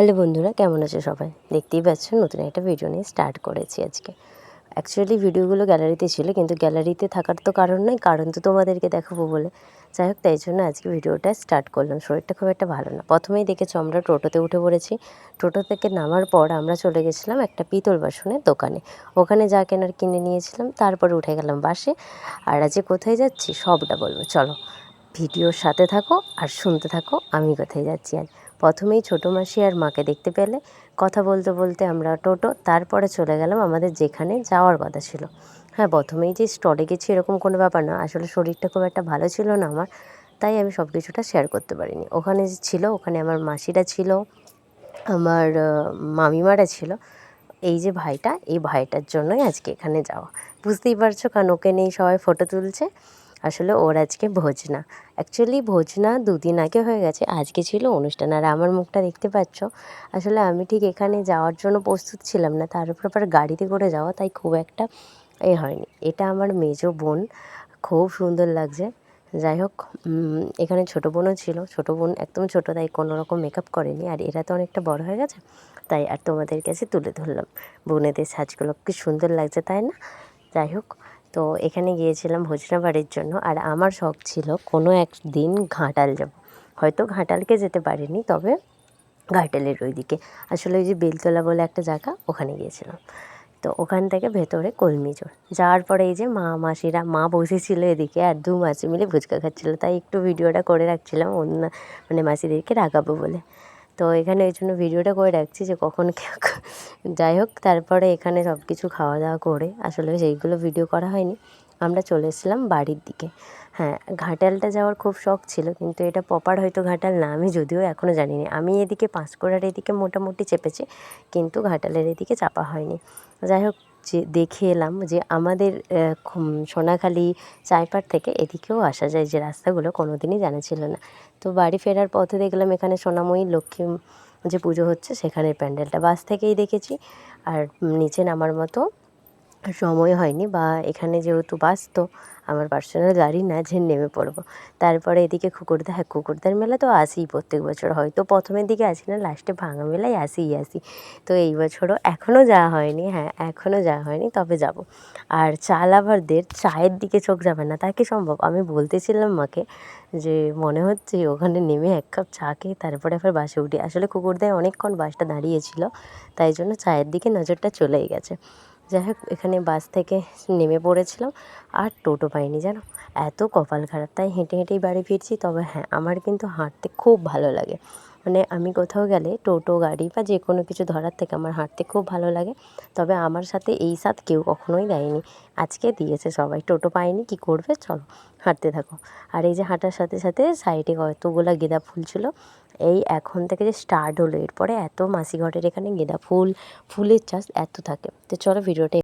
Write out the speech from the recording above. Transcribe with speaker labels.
Speaker 1: Hello বন্ধুরা, কেমন আছো সবাই? দেখতেই পাচ্ছ নতুন একটা ভিডিও নিয়ে স্টার্ট করেছি আজকে। অ্যাকচুয়ালি ভিডিওগুলো গ্যালারিতে ছিল, কিন্তু গ্যালারিতে থাকার তো কারণ নয়, কারণ তো তোমাদেরকে দেখাবো বলে। যাই হোক, তাই জন্য আজকে ভিডিওটা স্টার্ট করলাম। শরীরটা খুব একটা ভালো না। প্রথমেই দেখেছো আমরা টোটোতে উঠে পড়েছি। টোটো থেকে নামার পর আমরা চলে গেছিলাম একটা পিতল বাসনের দোকানে। ওখানে যা কেনার কিনে নিয়েছিলাম, তারপরে উঠে গেলাম বাসে। আর আজকে কোথায় যাচ্ছি সবটা বলবো, চলো ভিডিওর সাথে থাকো আর শুনতে থাকো আমি কোথায় যাচ্ছি। আর প্রথমেই ছোটো মাসি আর মাকে দেখতে পেলে। কথা বলতে বলতে আমরা টোটো, তারপরে চলে গেলাম আমাদের যেখানে যাওয়ার কথা ছিল। হ্যাঁ, প্রথমেই যে স্টলে গেছি এরকম কোনো ব্যাপার না, আসলে শরীরটা খুব একটা ভালো ছিল না আমার, তাই আমি সব কিছুটা শেয়ার করতে পারিনি। ওখানে যে ছিল, ওখানে আমার মাসিরা ছিল, আমার মামিমারা ছিল। এই যে ভাইটা, এই ভাইটার জন্যই আজকে এখানে যাওয়া। বুঝতেই পারছো, কারণ ওকে নিয়েই সবাই ফটো তুলছে। আসলে ওর আজকে ভোজ না, অ্যাকচুয়ালি ভোজ না 2 দিন আগে হয়ে গেছে, আজকে ছিল অনুষ্ঠান। আর আমার মুখটা দেখতে পাচ্ছ, আসলে আমি ঠিক এখানে যাওয়ার জন্য প্রস্তুত ছিলাম না, তার উপর আবার গাড়িতে করে যাওয়া, তাই খুব একটা হয়নি। এটা আমার মেজো বোন, খুব সুন্দর লাগছে। যাই হোক, এখানে ছোটো বোনও ছিল। ছোটো বোন একদম ছোটো, তাই কোনো রকম মেকআপ করেনি। আর এরা তো অনেকটা বড় হয়ে গেছে, তাই আর তোমাদের কাছে তুলে ধরলাম। বোনেদের সাজগুলো কি সুন্দর লাগছে, তাই না? যাই হোক, তো এখানে গিয়েছিলাম ভোজনা বাড়ির জন্য। আর আমার শখ ছিল কোনো একদিন ঘাটাল যাব। হয়তো ঘাটালকে যেতে পারিনি, তবে ঘাটালের ওই দিকে, আসলে ওই যে বেলতলা বলে একটা জায়গা, ওখানে গিয়েছিলাম। তো ওখান থেকে ভেতরে কলমিজোর যাওয়ার পরে এই যে মাসিরা, মা বসেছিল এদিকে আর 2 মাসি মিলে ফুচকা খাচ্ছিলো, তাই একটু ভিডিওটা করে রাখছিলাম অন্য মাসিদেরকে রাখাবো বলে। তো এখানে ওই জন্য ভিডিওটা করে রাখছি যে কখন যাই হোক, তারপরে এখানে সব কিছু খাওয়া দাওয়া করে আসলে সেইগুলো ভিডিও করা হয়নি। আমরা চলে এসেছিলাম বাড়ির দিকে। হ্যাঁ, ঘাটালটা যাওয়ার খুব শখ ছিল, কিন্তু এটা প্রপার হয়তো ঘাটাল না, আমি যদিও এখনও জানি না। আমি এদিকে পাঁশকুড়ার এদিকে মোটামুটি চেপেছি, কিন্তু ঘাটালের এদিকে চাপা হয়নি। যাই হোক, যে দেখে এলাম যে আমাদের সোনাখালি চাইপাড় থেকে এদিকেও আসা যায়, যে রাস্তাগুলো কোনো দিনই জানা ছিল না। তো বাড়ি ফেরার পথে দেখলাম এখানে সোনাময়ী লক্ষ্মী যে পুজো হচ্ছে, সেখানের প্যান্ডেলটা বাস থেকেই দেখেছি। আর নিচে নামার মতো সময় হয়নি, বা এখানে যেহেতু বাস, তো আমার পার্সোনাল গাড়ি না যে নেমে পড়বো। তারপরে এদিকে কুকুরদা, হ্যাঁ কুকুরদার মেলা তো আসিই প্রত্যেক বছর, হয়তো প্রথমের দিকে আসি না, লাস্টে ভাঙা মেলায় আসি। তো এই বছরও এখনও যাওয়া হয়নি, হ্যাঁ এখনও যাওয়া হয়নি, তবে যাব। আর চা লাভারদের চায়ের দিকে চোখ যাবে না তা কি সম্ভব? আমি বলতেছিলাম মাকে যে মনে হচ্ছে ওখানে নেমে 1 কাপ চা খেয়ে তারপরে আবার বাসে উঠি। আসলে কুকুরদায় অনেকক্ষণ বাসটা দাঁড়িয়েছিল, তাই জন্য চায়ের দিকে নজরটা চলেই গেছে। যাই হোক, এখানে বাস থেকে নেমে পড়েছিলাম, আর টোটো পাইনি জানো, এত কপাল খারাপ, তাই হেঁটে হেঁটেই বাড়ি ফিরছি। তবে হ্যাঁ, আমার কিন্তু হাঁটতে খুব ভালো লাগে। মানে আমি কোথাও গেলে টোটো গাড়ি বা যে কোনো কিছু ধরার থেকে আমার হাঁটতে খুব ভালো লাগে। তবে আমার সাথে এই সাথ কেউ কখনোই দেয়নি, আজকে দিয়েছে সবাই। টোটো পাইনি, কী করবে, চলো হাঁটতে থাকো। আর এই যে হাঁটার সাথে সাথে সাইডে কতগুলো গেঁদা ফুল ছিল। এই এখন থেকে যে স্টার্ট হলো, এরপরে এত মাসি ঘরের এখানে গেঁদা ফুল, ফুলের চাষ এত থাকে। তো চলো ভিডিওটা